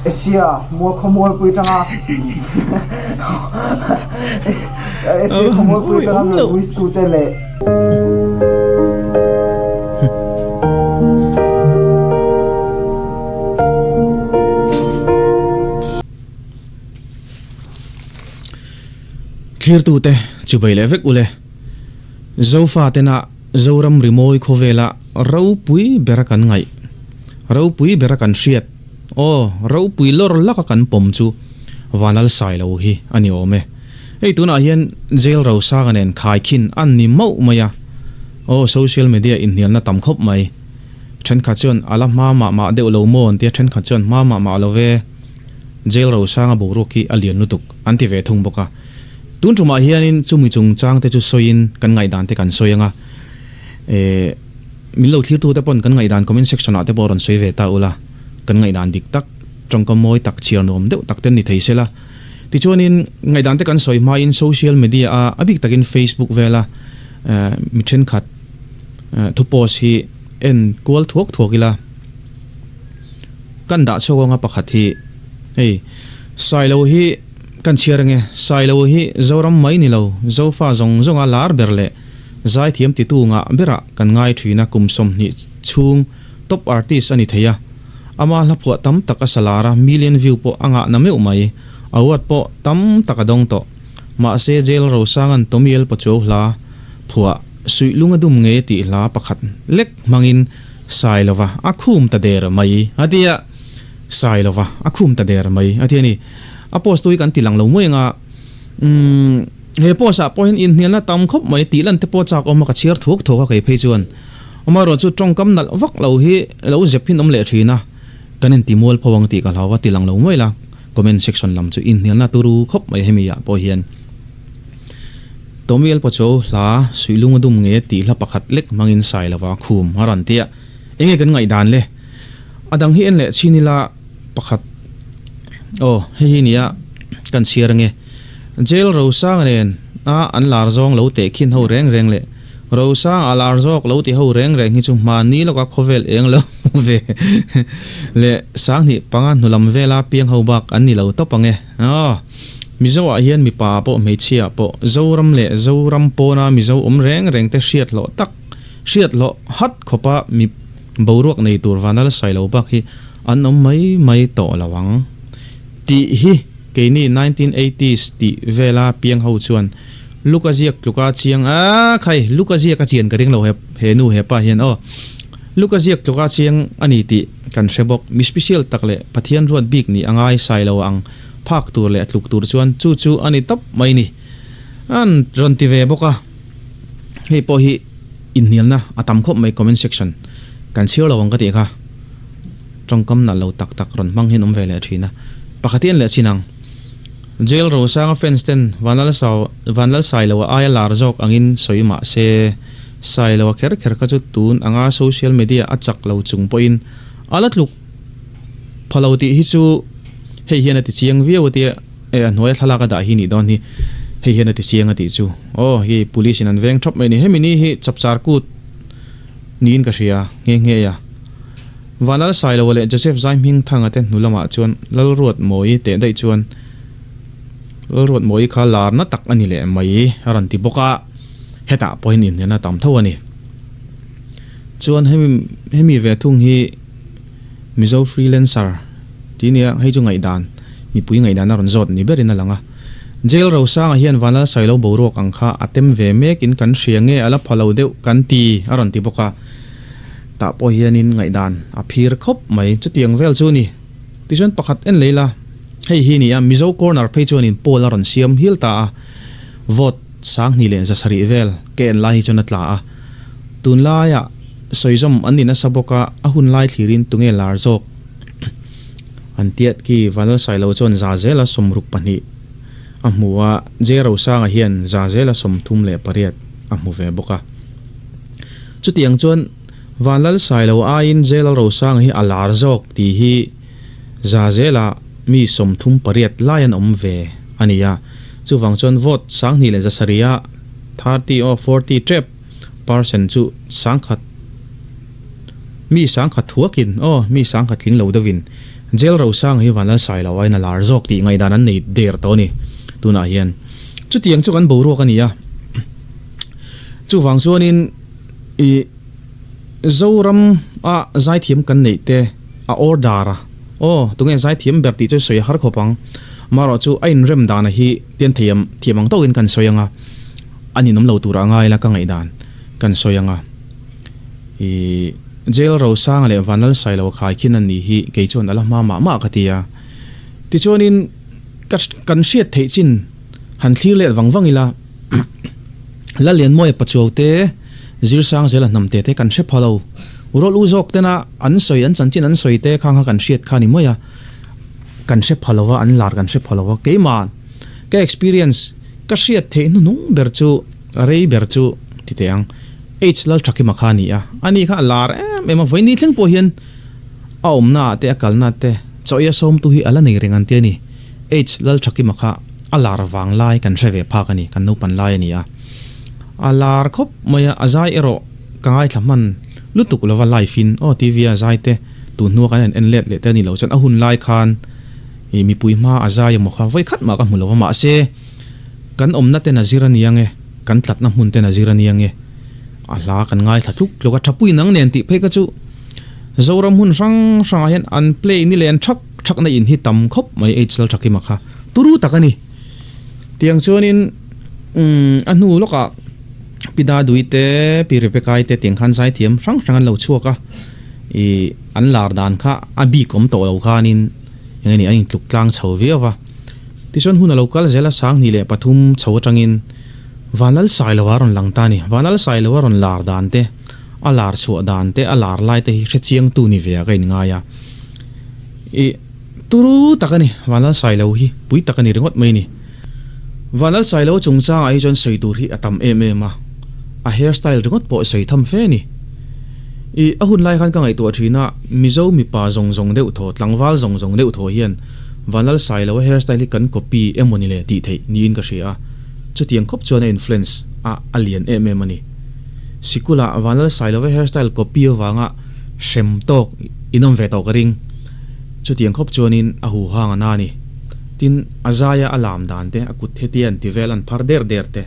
Asia mua khomoi pui tanga Asia khomoi pui tanga Luis Tutele clear tu te chubai le vek ule zo fa te na zoram rimoi khovela rau pui berakan ngai rau pui berakan hriat o rau pui lor laka kan pom chu wanal sai lo hi ani ome ei tuna hian jail ro sa ganen khai khin an ni mau maya o social media in hial na tam khop mai then kha chon ala ma de lo mon te then kha chon ma lo ve jail ro sa nga boru ki alian nutuk anti ve thung boka tun tuma hianin chumi chung chang te chu soin kan ngai dan te kan soyanga milo thlir tu te pon kan ngai dan comment section ate boron soi ve ta ula kan ngai dan dik tak tongkom moi tak chiar nom deuh tak ten ni theisela ti chuanin ngai dan te kan soi ma in social media a abik takin Facebook vela mi then khat thu post hi en kual thuak ila kan da chawanga pakhat hi ei sailo hi kan chiarnge sailo hi zoram mai ni lo zofa zong a lar berle zai thiam ti tu nga bera kan ngai thina kumsom ni chung top artist ani theya ama la pho tam taka salara million view po anga na meu mai awat po tam taka dong to ma se jail ro sangan tomiel po cho hla phua suilunga dum nge ti hla pakhat lek mangin sailova akhum ta der mai atia sailova akhum ta der mai atiani apostoi kan tilang lo moenga he posa point in hian na tam khop mai ti lan te po chak oma ka chiar thuk thoka kai phei chuan oma ro chu tongkam nal vak lo hi lo zepin om le thina kanen ti mol phawang ti ka lawa tilang lo moila comment section lam chu in hian na turu khop mai hemia po hian tomiel po cho la suilung dum nge ti hla pakhat lek mangin sai lawa khum haran tia enge kan ngai dan le adang hi en le chinila pakhat hi nia kan siarnge jail ro sang nen an lar zong lo te khin ho reng le ro sang alar zok lo ti ho reng hi chu mani lo ka khovel eng lo ve le sang ni pangan nulam vela piang ho bak an ni lo to pange mizo a hian mi pa po me chia po zoram le zoram po na mizo reng te hriat lo hat khopa mi boruak nei tur vanal sai lo bak hi an mai to lawang ti hi ke ni 1980s ti vela piang ho chuan lukaziak luka chiang khai lukaziak ka chian ka ring lo he nu he pa hian lukaziak luka chiang ani ti kan sebok mi special takle pathian ruat bik ni angai sai lo ang phak tur le atluk tur chuan chu ani top mai ni an ron ti ve boka he po hi in nial na atam khop mai comment section kan chiar lo ang ka ti kha tongkam na lo tak ron mang hin vele thina pakhatien le sinang jail ro sang fence ten vanal sailo aya lar jok angin soima se sailo kher ka chu tun anga social media achak lo chung poin alatluk phalauti hi chu hei hian ati chiang viau ti noi thalaka da hi ni don hi hei hian ati chiang ati chu hi police in an veng thop mai ni hemini hi chapchar kut nin ka ria nge ya vanal sailo le joseph zaim hing thanga te nulama chuan lalruat moi te dai chuan lalruat moi kha lar na tak ani le mai aran ti boka heta point in na tam thawani chuan hemi ve thung hi mizo freelancer tinia hei chu ngai dan mi pui ngai dan ron zot ni berin alanga jail ro sang hian vanal sailo borok angkha atem ve mek in kan hriange ala phalo deu kan ti aran ti boka ta po hianin ngai dan a phir khop mai chu tiang vel chu ni tijon pakhat en leila hei hi ni a mizo corner page chuan in pola ron siam hil ta vote sang ni len za sari vel ken lai chon atla a tun la ya soizom anina saboka ahun lai thirin tunge lar jok antiat ki vanal sailo chon za zela somruk pani amua jero sang hian za zela som thum le pariat amu ve boka chu tiang chuan vanal sailo a in jail ro sang hi alar jok ti hi za zela mi som thum pariat lion ve ania chu wang chon vote sang ni le za saria 30 or 40 trap percent chu sang khat mi sang khat thuakin mi sang khat thling lo dawin jail ro sang hi vanal sai lawai na lar jok ti ngai dan an nei der to ni tuna hian chu tiang chu kan bo ro ka ni ya chu wang chuanin I zoram a zai thiam kan nei te a ordara tungen zai thiam ber ti chu soi har khopang maro chu ain rem dana hi tian thiamang to in kan soyanga ani nom lo tura ngai la ka ngai dan kan soyanga I jail ro sang le vanal sai lo khai khin an ni hi ke chon ala ma ka tia ti chonin kan siat thei chin han thlir le wangwang ila la lian moi pacho te zir sang zela namte te kan she phalo urol uzok te na an soi an chanchin an soi te khang ha kan siat khani moya kan she phalowa an lar kan she phalowa ke man ke experience ka siat the nu ber chu rei ber chu ti teang h lal thaki makhani a ani kha lar ema voini thleng po hian a omna te akal na te choya som tu hi ala nei rengan te ni h lal thaki makha alar wang lai kan reve pha kani kan no pan lai ani a alar khop maya azai ero kangai thlaman lutuk lova life in tv azai te tu nu kan en let le te ni lo chan a hun lai khan mi pui ma azai mo kha voi khat ma ka mulova ma se kan omna te na zira niange kan tlat na mun te na zira niange ala kan ngai thachuk loka thapui nang nen ti phe ka chu zoram hun sang hian an play ni len thak na in hi tam khop mai hl thaki ma kha turu takani tiang chuanin anu loka pida duite pirepekai te tingkhan sai thiam sang an lo chuaka an lar dan kha abi kom to lo khanin ngani ain tluk tlang chho vewa tison hun local zela sang ni le pathum chho tangin vanal sai lawaron langtani vanal sai lawaron lar dan te alar chu dan te alar lai te hi chiang tu ni ve ga in nga ya turu takani vanal sai lo hi pui takani ringot mai ni vanal sai lo chungcha ai jon soi tur hi atam ma a hairstyle ringot po sei tham fe ni ahun lai khan ka ngai to thina mizo mi pa zong deu tho tlangwal zong deu tho hian vanal sai lo hairstyle kan copy emoni le ti thei ni in ka ria chutiang khop chona influence a alien mani sikula vanal sai lo hairstyle copy wanga shem tok inom ve to karing chutiang khop chonin a hu hanga na ni tin azaya alam dan te akut hetian tivelan pharder te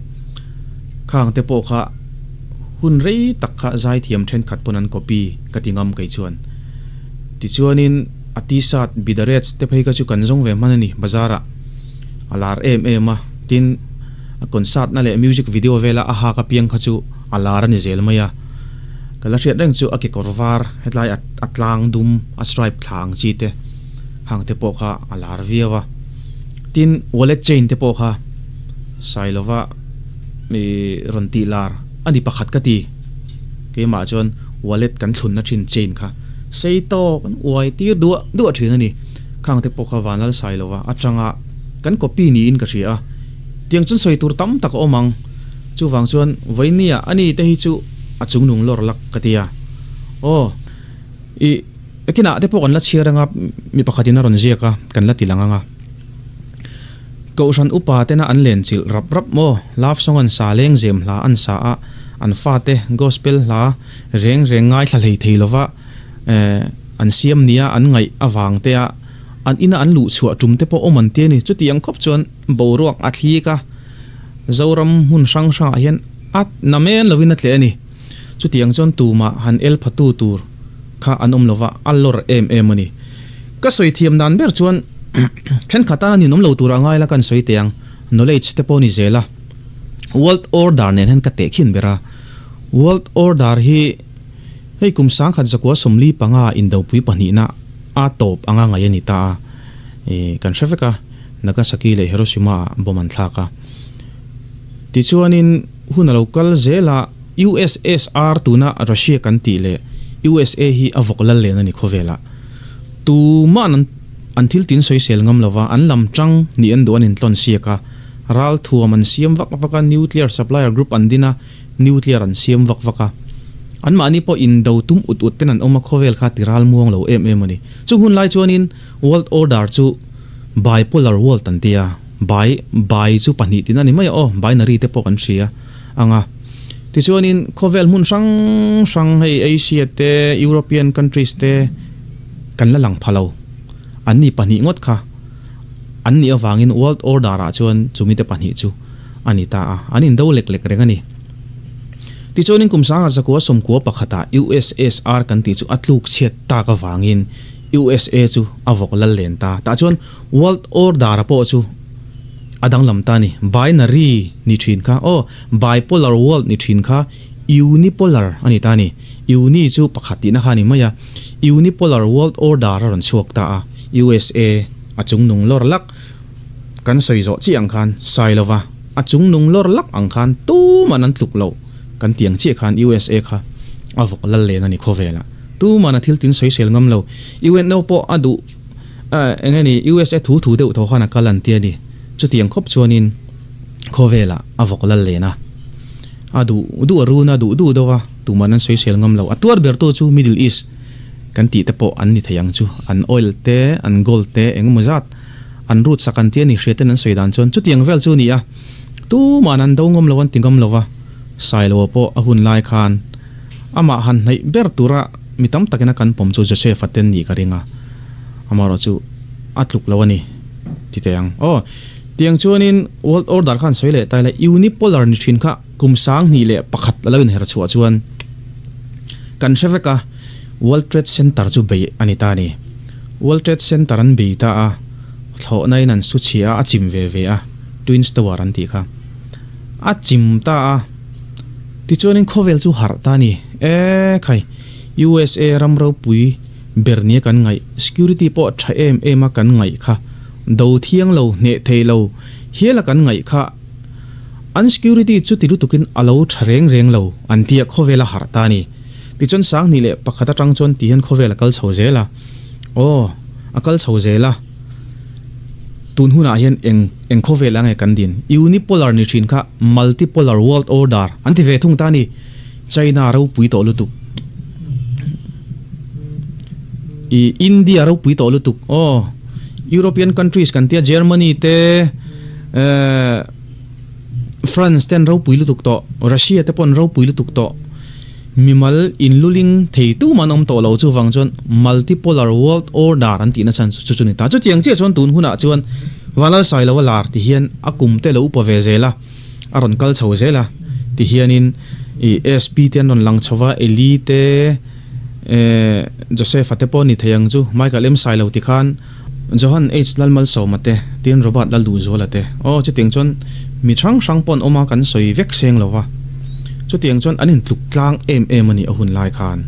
khang te po kha hun rei takha zai thiam then khat ponan copy katingam kai chuan ti chuanin atisat bidarets te phei ka chu kan jong ve manani bazara alar ma tin a concert na le music video vela a ha ka piang kha chu alar ni zel maya kala thiat reng chu aki korwar hetlai atlang dum a stripe thlang chi te hang te po kha alar viawa tin wallet chain te po kha sailova ronti lar ani pakhat ka ti ke ma chon wallet kan thun na thin chain kha sei to kan uai ti du thin ani khang te po kha vanal sailova atanga kan copy ni in ka ria tiang chun soi tur tam tak omang chu wang chuan voinia ani te hi chu achung nung lor lak katia kina te po kan la chiranga mi pakhatina ron ziaka kan la tilanga nga Kaushan upa te na an len chil rap mo love song an sa leng zem la an sa a an fa te gospel la reng ngai thalei theilova an siam nia an ngai awang te a an ina an lu chua tum te po oman te ni chuti ang khop chuan boruak a thli ka zoram hun sang hian at namen lovina tle ani chuti ang chon tu ma han el phatu tur kha anom lova allor ani ka soi thiam dan ber chuan chen khatana ni nom lo tura ngai la kan soi teang knowledge te poni zela world order nen han ka te khin bera world order hi hei kum sang khat zakwa somli panga indo pui pani na a top anga ngai ani ta kan shafeka nagasaki le hiroshima boman thlaka ti chuanin hun local zela USSR tuna Russia kan ti le USA hi avoklal le nani khovela tu man until tin soi sel ngam lova an lam chang ni an don in tlon siaka ral thuam an siam vaka nuclear supplier group andina nuclear an siam vaka an mani po in do tum ut ten an oma khovel kha tiral muang lo ani chu hun lai chuanin world order chu bipolar world an tia bai chu pani tin ani mai binary te po kan sia anga ti chuanin khovel mun sang hei Asia te European countries te kan la lang phalo an ni pani ngot kha an ni awangin world order a chuan chumi te pani chu ani ta a anin do lek lek rengani ti chonin kumsanga zakwa somkua pakhata USSR kan ti chu atluk chet ta ka wangin USA chu avok lal len ta chuan world order po chu adang lam ta ni binary ni thin kha bipolar world ni thin kha unipolar ani ta ni uni chu pakhati na hani maya unipolar world order ron chuak ta a USA achung nung lor lak kan soizo chi ang khan sailova achung nung lor lak ang khan tu manan tluk lo kan tiang chi khan USA kha avok lal len ani khovela tu mana thil tin soi sel ngam lo UN no po adu engani USA thu deu tho khana kalan ti ani chu tiang khop chuanin khovela avok lal lena adu du aruna du dowa tu manan soi sel ngam lo atuar berto chu Middle East kan ti te po an ni thayang chu an oil te an gold te engmuzat an root sakan ti ani hreten an soidan chon chu tiang vel chu ni a tu manan do ngom lawan tingam lova sailo po ahun lai khan ama han nei ber tura mitam takena kan pom chu Joseph aten ni karinga amaro chu atluk lawani ti teyang tiang chuanin world order khan soile taila unipolar ni thin kha kumsang ni le pakhat lawin her chu chuan kan sheveka World Trade Center chu be anita ni World Trade Center an be ta a thlo nai nan su chia a chim ve a twins tower an ti kha a chim ta a ti chuanin khovel chu har ta ni khai USA ramro pui bernia kan ngai security po tha em a kan ngai kha do thiang lo ne thei lo hiela kan ngai kha an security chu tiru tukin alo thareng reng lo an tia khovela har ta ni ti chon sang ni le pakhata tang chon ti hen khovela kal chhojela akal chhojela tun huna hian eng khovela nge kan din unipolar ni thin kha multipolar world order anti ve thung ta ni China ro pui to lutuk India ro pui to lutuk European countries kan tia Germany te France ten ro pui lutuk to Russia te pon ro pui lutuk to mimal inluling thei tu manom to lo chu wang chon multipolar world order an ti na chan chu ni ta chu tiang che chon tun huna chuan walal sai lo lar ti hian akum te lo pave zela aron kal chho zela ti hianin SP ten ron lang chowa elite Joseph atepo ni theyang chu Michael M sai lo ti khan Johan H lalmal so mate tin robot lal du zolate chu tiang chon mi thrang pon oma kan soi vek seng lo wa chu tiang chon anin tluk tlang em ani ahun lai khan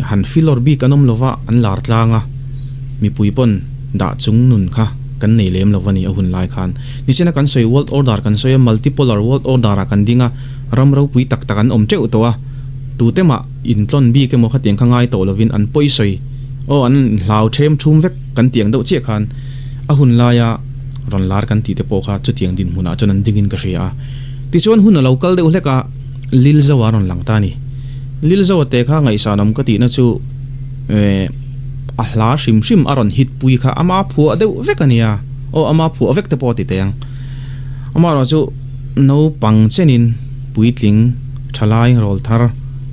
han filor bi kanom lova an lar tlanga mi puipon da chung nun kha kan nei lem lovani ahun lai khan ni chena kan soi world order kan soi multipolar world order kan dinga ramro pui tak takan om cheu towa tu tema in tlon bi ke mo kha tiang khangai to lovin an poi soi an hlau them thum vek kan tiang do che khan ahun laya ron lar kan ti te po kha chu tiang din huna chon an dingin ka ria ti chon hun local de uleka lil zawaron langtani lil zawate kha ngai sanam ka ti na chu ahla shim aron hit pui kha ama phu ade vekania ama phu avek te po ti teng ama ro chu no pang chenin puitling thalai rol thar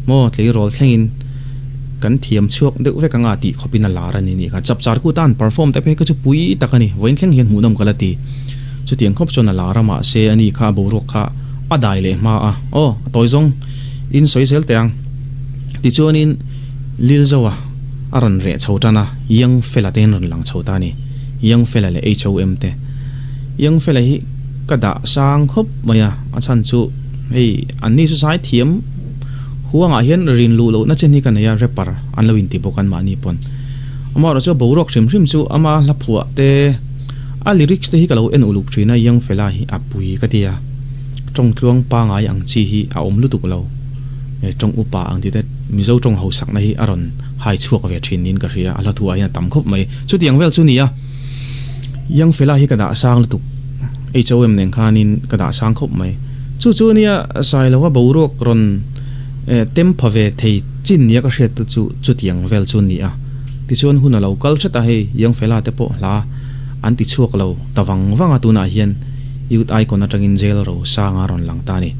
mo tlei rol thlengin kan thiam chuak de vekanga ti khopina larani ni kha chapchar ku tan perform te phe ka chu pui takani voin thleng hian hunam kalati chu tiang khop chona larama se ani kha borok kha adai le ma toizong in soisel teang ti chuanin lil zawa aron re chhotana yang fela ten ron lang chhota ni yang fela le HOM te yang fela hi kada sang khop maya achan chu anni su sai thiam huanga hian rin lu lo na cheni kan ya repar an lo in ti bokan ma ni pon ama ro chu borok rim chu ama la phua te a lyrics te hi kalo en uluk thina yang fela hi apui katia trong tluang pa nga yang chi hi a om lu tuk lo trong upa ang ti te mizo trong ho sak na hi aron hai chuak ve thin nin ka ria ala thu a tam khop mai chu tiang vel chu ni a yang fela hi kada sang lu tuk HOM neng khanin kada sang khop mai chu nia sai lawa borok ron tem phave thei chin nia ka hret chu tiang vel chu ni a ti chon huna local thata he yang fela te po la an ti chuak lo tawang wanga tu na hian youth icon atangin jail ro sang aron langta ni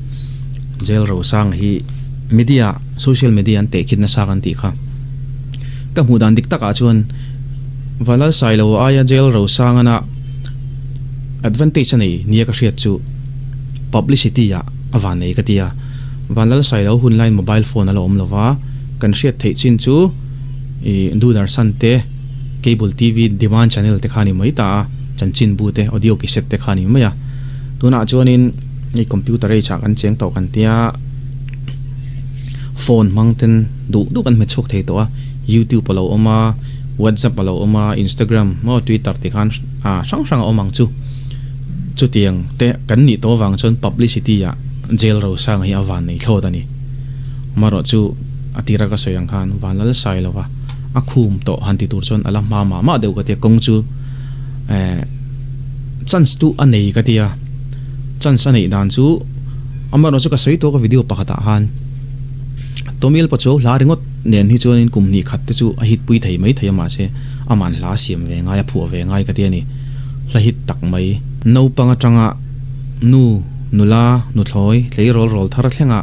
jail ro sang hi media social media an te khit na sakan ti kha ka mudan dik taka chuan valal sai lo aya jail ro sangana advantage ani nia ka hriat chu publicity ya awan nei ka tia valal sai lo hunline mobile phone alo om lova kan hriat thei chin chu e dunar san te cable tv demand channel te khani mai ta chanchin bu te audio cassette te khani maya tuna chuanin ei computer ei chak an cheng to kan tia phone mangten du kan me chok thei to a YouTube alo oma WhatsApp alo oma Instagram mo Twitter te khan sang omang chu tiang te kan ni to wang chon publicity ya jail ro sang hi awan nei thlo tani maro chu atira ka soyang khan wanal sai lawa akhum to hanti tur chon ala ma deu ka te kong chu chance tu anei ka tia chance anei dan chu amaro chu ka soi to ka video pakata han tomil pacho la ringot nen hi chuan in kumni khat te chu a hit pui thei mai thei ma se aman la siam ve ngai a phu ve ngai ka te ni la hit tak mai no panga tanga nula nu thloi tlei rol thar thlenga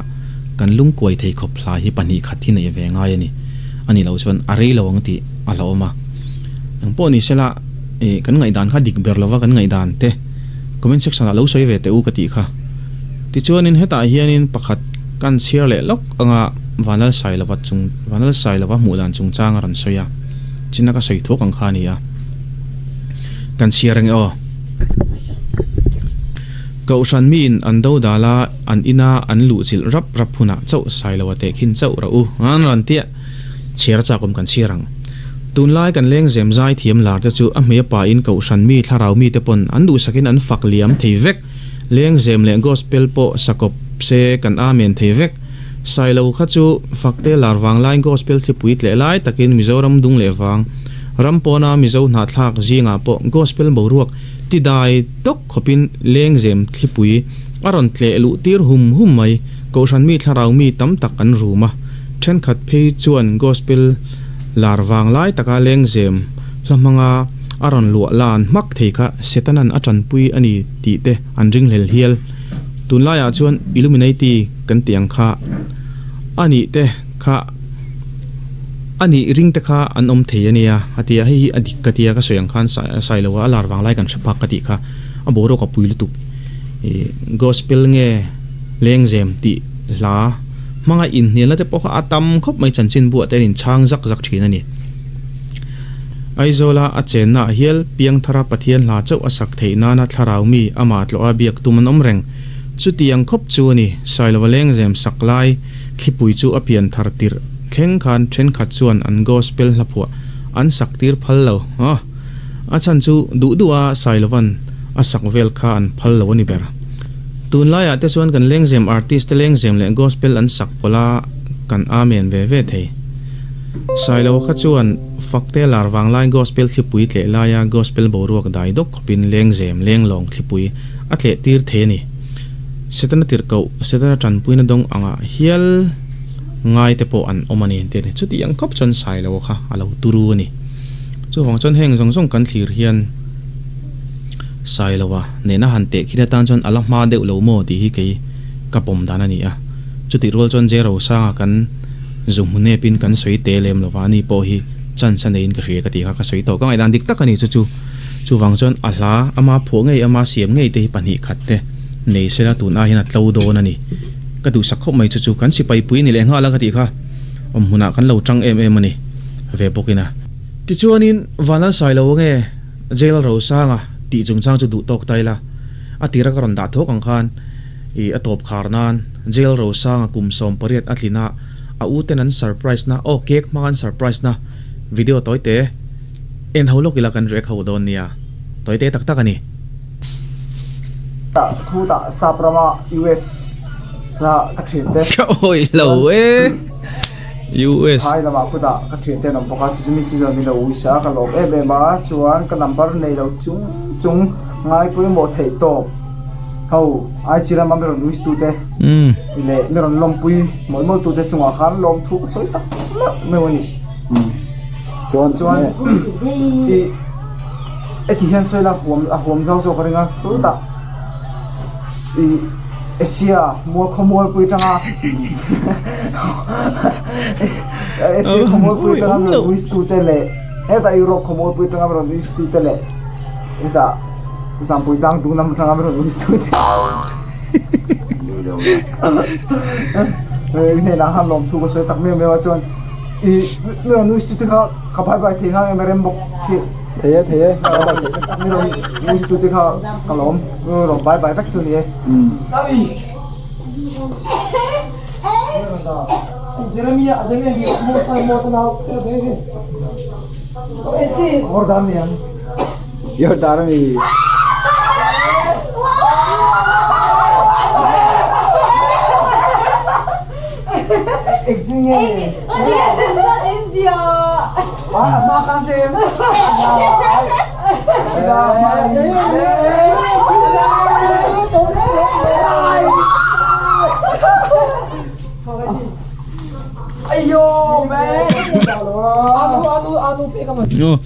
kan lung koi thei khop hla hi pani khat hi nei ve ngai ani lo chuan a rei lawang ti a lo ma ang po ni sela kan ngai dan kha dik ber lova kan ngai dan te comment section a lo soi ve te u ka ti kha ti chuan in heta hianin pakhat kan share le lok anga vanal sai lawa mu dan chung chang ran soya china ka soi thok ang khani ya kan share nge o ko shan min an do dala an ina an lu chil rap huna chau sai lawa te khin chau ra u an ran tia share cha kom kan shirang tun lai kan leng zem zai thiam lar te chu a me pa in ko shan mi tharau mi te pon an du sakin an fak liam thei vek leng zem le gospel po sakop se kan amen thei vek sai lo kha chu fakte larwang line gospel thi puit le lai takin mizoram dung le wang rampona mizo na thlak zinga po gospel boruak ti dai tok khopin leng zem thi pui aron tle lu tir hum mai ko shan mi tharau mi tam tak an ruma then khat phei chuan gospel larwang lai taka leng zem hlamanga aron lu lan mak thei kha setanan atran pui ani ti te an ring lel hial tunlaya chuan illuminati kan tiang kha ani te kha ani ring te kha an om thei ania atia hi adik katia ka soyang khan sai lawa larwang lai kan thapa kati kha aboro ka puilu tu gospel nge leng zem ti la manga in nela te pokha atam khop mai chanchin bu te in chang zak thina ni aizola achena hial piang thara pathian la chau asak theina na tharau mi ama tlo abiak tuman omreng chutiang khop chu ni sailawa leng zem saklai thlipui chu apian thar tir thleng khan then khat chuan an gospel hlapua an saktir phallo achan chu duwa sailawan asak vel kha an phallo ni ber tunlaya te chuan kan leng zem artist leng zem le gospel an sak pola kan amen ve thei sailawa kha chuan fakte larwang line gospel thlipui tle laya gospel boruak dai dok khopin leng zem leng long thlipui atle tir the ni setana tirkau setana tran puina dong anga hial ngai te po an omani te ne chuti ang kop chon sai lo kha alo turu ni chu hong chon heng jong kan thlir hian sai lowa ne na han te khina tan chon ala ma de lo mo ti hi ke kapom dana ni a chuti rol chon zero sa kan zum hune pin kan soi te lem lowani po hi chan san in ka hria ka ti ka soi to ka ngai dan dik tak ani chu wang chon ala ama phu ngei ama siam ngei te pani khat te nei sela tuna hina tlo do na ni ka du sakho mai chu kan si pai pui ni le nga la ka ti kha huna kan lo tang em ani ve pokina ti chuanin vanal sai lo nge jail ro sanga ti chung chang chu du tok taila atira karon da thok ang khan atop kharnan jail ro sanga kum som pariat atlina a uten an surprise na cake mangan surprise na video toite en haulo kila kan rek hau don nia toite tak ani ta thu ta saprama US na kathin te oi lo US hai lama khuda kathin te nam poka chimi chi mi lo uisa ka lo ma chuan ka number nei lo chung ngai pui mo thei to hau ai chira ma meron nuis tu te ile meron lom pui mo tu che chunga khan lom thu soi tak me woni chuan ti hian soi la huam zau so karinga tu ta Asia mua khomoi pui tanga Asia khomoi pui tanga Luis tu te le Eta Europe komo pui tanga ron istu tele. Eta sampui tang tu nam tanga ron istu. Ini na ham lom tu ko so tak me me wa chon. I me ron istu te ka bai bai thi ha me rem bok chi. Thế thế me ron istu te ka lom ron bai bai tak chu ni. Jeremia di mo sa na. Jordan mi. Makan sih. Ayo, man. Anu pe ka man. No,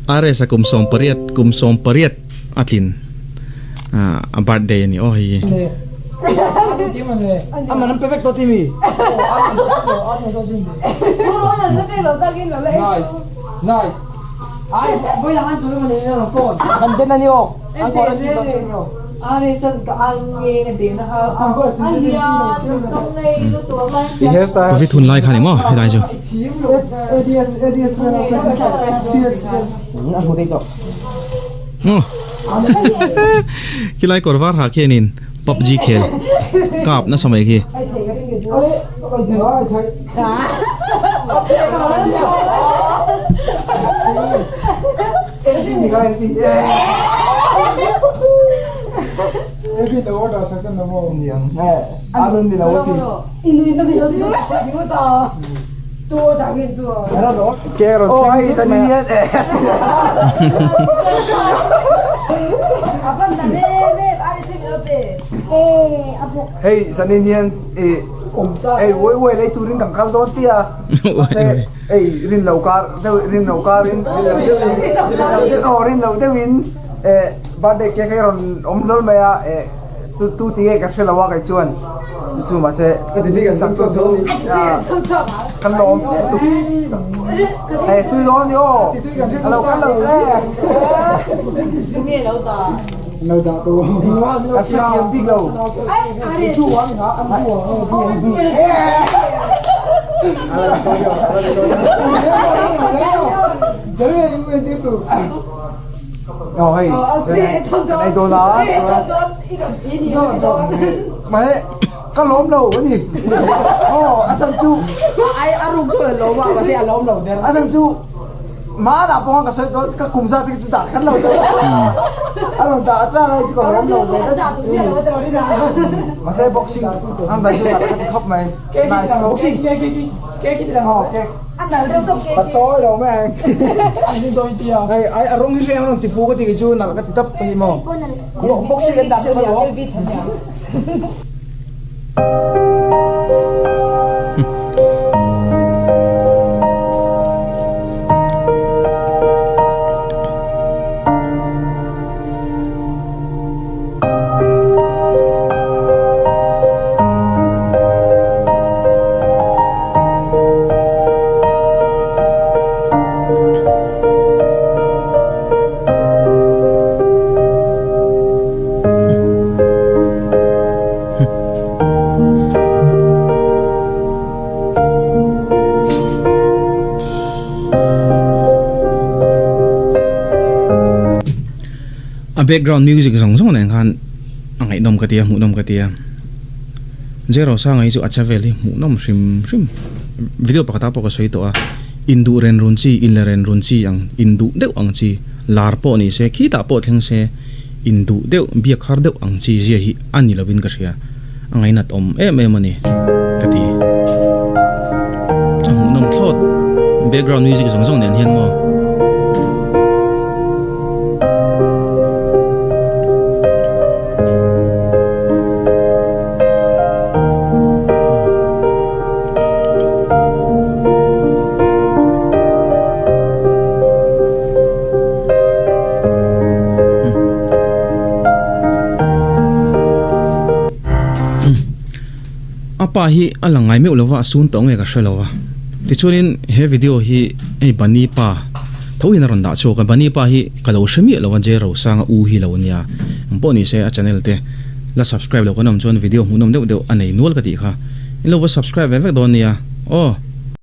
are sa kumsong pariat atlin. Ang birthday ni oh hi. Aman ang perfecto timi. Nice. Ay, boy lang tuloy mo nila ng phone. Ganda na niyo. Ang oras dito niyo. Ari sa kaangin din na aliya tong nei lu to mai Covid hun lai khani mo hi dai jo. ADS ang hotel to. No. Kilai korwar ha kenin PUBG khel. Kap na samai ki. Edi lawa da sa tan mo niang. Anun di lawa ti. inu ina di yosi mo ta to ta ngin zu Era no. Kero. Oh, ai ta ni nian. apan da ne me ari se mi ope apo Hey, sa ni nian woi lai turin kang kal don sia. Se rin laukar, rin lau de win birthday cake ron omdol maya tu tiye ka shela wa kai chuan chu ma se ti ka sak chu kan lom tu don yo alo kan lo se tu me lo da tu ka siam big lo ai ari tu wa na am tu Oh, hey. Này đồ đó. Mà có lốm đầu cái gì? Ăn sang chu. Ai ăn rung chu là lốm mà sẽ ăn lốm đầu thế. Ăn sang chu. Má đã phong cái sợi đó các cùng ra thì đã khăn lâu rồi. Ăn rồi đã ra đây chỉ còn lốm đầu đấy. Mà sẽ boxing. Ăn đây chu là cái khóc mày. Nice boxing. Cái đang hò cái. anh nào đâu không Bắt chó đâu mấy anh. Anh rồi tia. Hey, ai arong hi ang ti fu ko ti chu na ka ti tap pa mo. Ko boxing lên da sẽ vào. Background music song song neng khan angai nom katia mu nom katia zero sa ngai chu acha veli mu nom shim video pakata pok soi to a indu ren run chi in ren run chi ang indu deu ang chi lar po ni se khi ta po theng se indu deu bia khar deu ang chi je hi ani lovin ka sia angai nat om mani kati chang mu nom thot background music song song nen hian mo apa hi alangai me ulova sun tong e ka shelawa ti chunin he video hi ei bani pa thâu hi na ron da chu ka bani pa hi kalo shemi lo je ro sang u hi lo nia po ni se a channel te la subscribe lo ka nom chon video mu nom deuh deuh anei nual ka ti kha in lo subscribe ve ve don nia oh